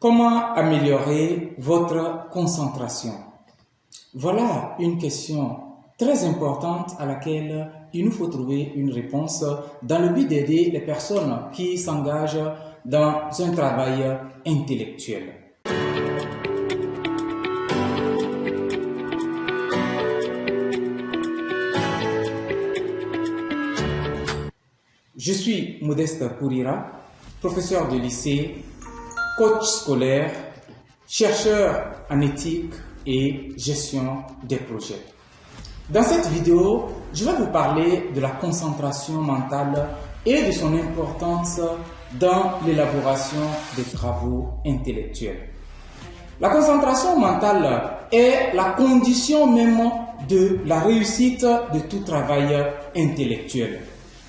Comment améliorer votre concentration? Voilà une question très importante à laquelle il nous faut trouver une réponse dans le but d'aider les personnes qui s'engagent dans un travail intellectuel. Je suis Modeste Kourira, professeur de lycée, coach scolaire, chercheur en éthique et gestion des projets. Dans cette vidéo, je vais vous parler de la concentration mentale et de son importance dans l'élaboration des travaux intellectuels. La concentration mentale est la condition même de la réussite de tout travail intellectuel.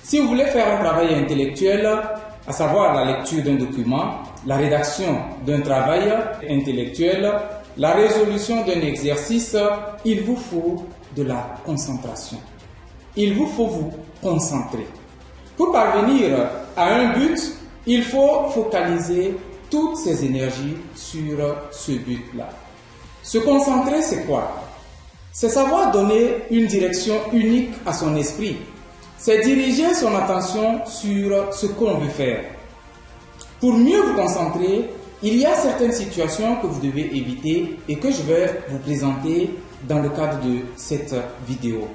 Si vous voulez faire un travail intellectuel, à savoir la lecture d'un document, la rédaction d'un travail intellectuel, la résolution d'un exercice, il vous faut de la concentration. Il vous faut vous concentrer. Pour parvenir à un but, il faut focaliser toutes ses énergies sur ce but-là. Se concentrer, c'est quoi? C'est savoir donner une direction unique à son esprit. C'est diriger son attention sur ce qu'on veut faire. Pour mieux vous concentrer, il y a certaines situations que vous devez éviter et que je vais vous présenter dans le cadre de cette vidéo.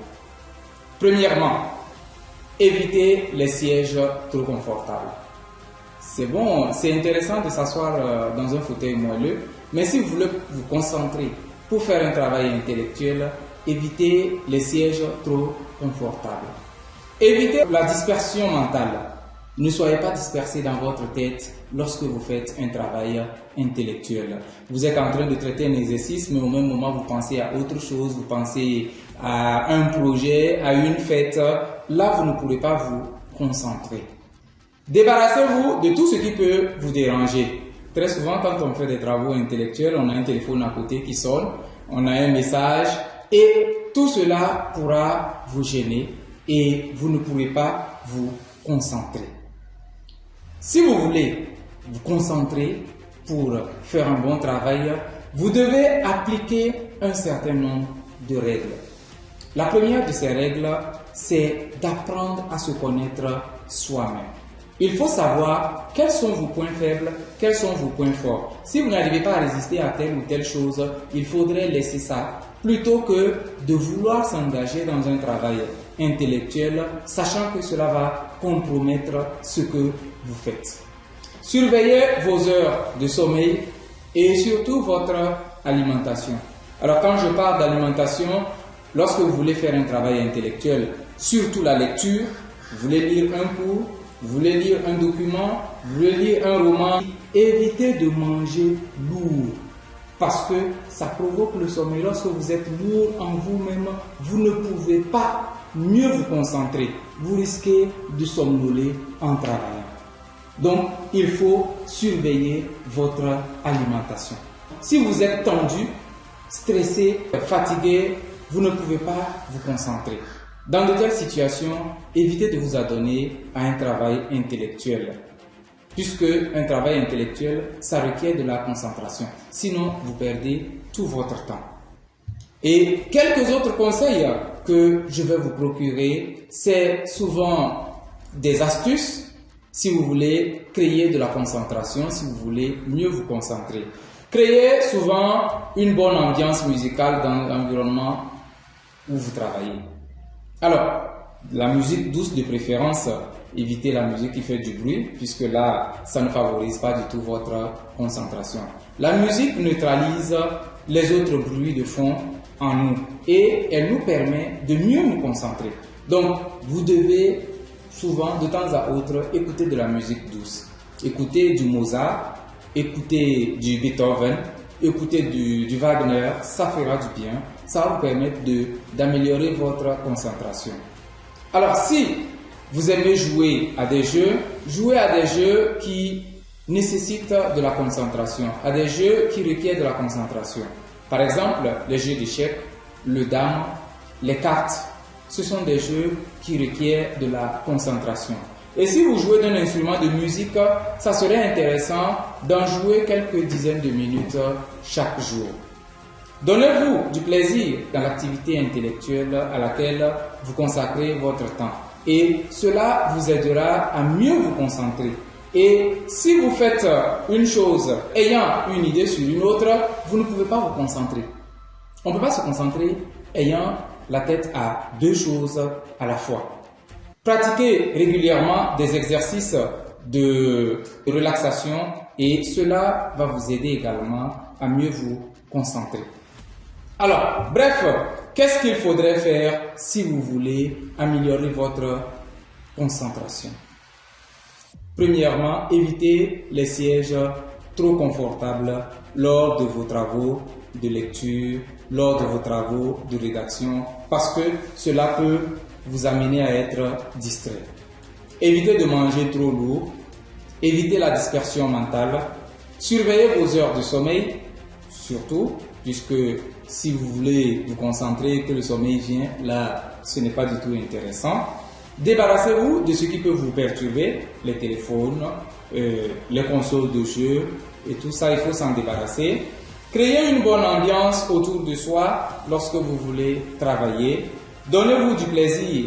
Premièrement, évitez les sièges trop confortables. C'est bon, c'est intéressant de s'asseoir dans un fauteuil moelleux, mais si vous voulez vous concentrer pour faire un travail intellectuel, évitez les sièges trop confortables. Évitez la dispersion mentale. Ne soyez pas dispersé dans votre tête lorsque vous faites un travail intellectuel. Vous êtes en train de traiter un exercice, mais au même moment, vous pensez à autre chose, vous pensez à un projet, à une fête. Là, vous ne pourrez pas vous concentrer. Débarrassez-vous de tout ce qui peut vous déranger. Très souvent, quand on fait des travaux intellectuels, on a un téléphone à côté qui sonne, on a un message, et tout cela pourra vous gêner et vous ne pourrez pas vous concentrer. Si vous voulez vous concentrer pour faire un bon travail, vous devez appliquer un certain nombre de règles. La première de ces règles, c'est d'apprendre à se connaître soi-même. Il faut savoir quels sont vos points faibles, quels sont vos points forts. Si vous n'arrivez pas à résister à telle ou telle chose, il faudrait laisser ça plutôt que de vouloir s'engager dans un travail intellectuel, sachant que cela va compromettre ce que vous faites. Surveillez vos heures de sommeil et surtout votre alimentation. Alors quand je parle d'alimentation, lorsque vous voulez faire un travail intellectuel, surtout la lecture, vous voulez lire un cours, vous voulez lire un document, vous voulez lire un roman, évitez de manger lourd. Parce que ça provoque le sommeil. Lorsque vous êtes lourd en vous-même, vous ne pouvez pas mieux vous concentrer. Vous risquez de somnoler en travaillant. Donc, il faut surveiller votre alimentation. Si vous êtes tendu, stressé, fatigué, vous ne pouvez pas vous concentrer. Dans de telles situations, évitez de vous adonner à un travail intellectuel. Puisque un travail intellectuel, ça requiert de la concentration. Sinon, vous perdez tout votre temps. Et quelques autres conseils que je vais vous procurer, c'est souvent des astuces si vous voulez créer de la concentration, si vous voulez mieux vous concentrer. Créez souvent une bonne ambiance musicale dans l'environnement où vous travaillez. Alors, la musique douce de préférence, évitez la musique qui fait du bruit, puisque là, ça ne favorise pas du tout votre concentration. La musique neutralise les autres bruits de fond en nous et elle nous permet de mieux nous concentrer. Donc, vous devez souvent, de temps à autre, écouter de la musique douce. Écoutez du Mozart, écoutez du Beethoven, écoutez du Wagner, ça fera du bien. Ça va vous permettre d'améliorer votre concentration. Alors, si vous aimez jouer à des jeux qui nécessitent de la concentration, à des jeux qui requièrent de la concentration. Par exemple, les jeux d'échecs, le dame, les cartes, ce sont des jeux qui requièrent de la concentration. Et si vous jouez d'un instrument de musique, ça serait intéressant d'en jouer quelques dizaines de minutes chaque jour. Donnez-vous du plaisir dans l'activité intellectuelle à laquelle vous consacrez votre temps. Et cela vous aidera à mieux vous concentrer. Et si vous faites une chose ayant une idée sur une autre, vous ne pouvez pas vous concentrer. On ne peut pas se concentrer ayant la tête à deux choses à la fois. Pratiquez régulièrement des exercices de relaxation et cela va vous aider également à mieux vous concentrer. Alors, bref, qu'est-ce qu'il faudrait faire si vous voulez améliorer votre concentration? Premièrement, évitez les sièges trop confortables lors de vos travaux de lecture, lors de vos travaux de rédaction, parce que cela peut vous amener à être distrait. Évitez de manger trop lourd, évitez la dispersion mentale, surveillez vos heures de sommeil, surtout, puisque si vous voulez vous concentrer et que le sommeil vient, là, ce n'est pas du tout intéressant. Débarrassez-vous de ce qui peut vous perturber, les téléphones, les consoles de jeux et tout ça, il faut s'en débarrasser. Créez une bonne ambiance autour de soi lorsque vous voulez travailler. Donnez-vous du plaisir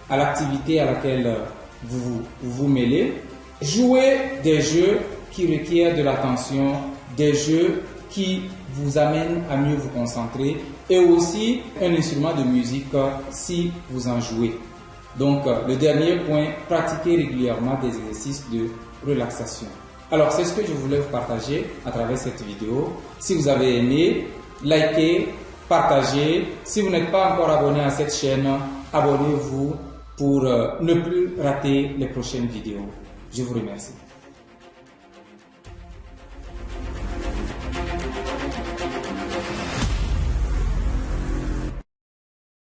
à l'activité à laquelle vous vous mêlez. Jouez des jeux qui requièrent de l'attention, des jeux qui vous amènent à mieux vous concentrer et aussi un instrument de musique si vous en jouez. Donc, le dernier point, pratiquez régulièrement des exercices de relaxation. Alors, c'est ce que je voulais vous partager à travers cette vidéo. Si vous avez aimé, likez, partagez. Si vous n'êtes pas encore abonné à cette chaîne, abonnez-vous pour ne plus rater les prochaines vidéos. Je vous remercie.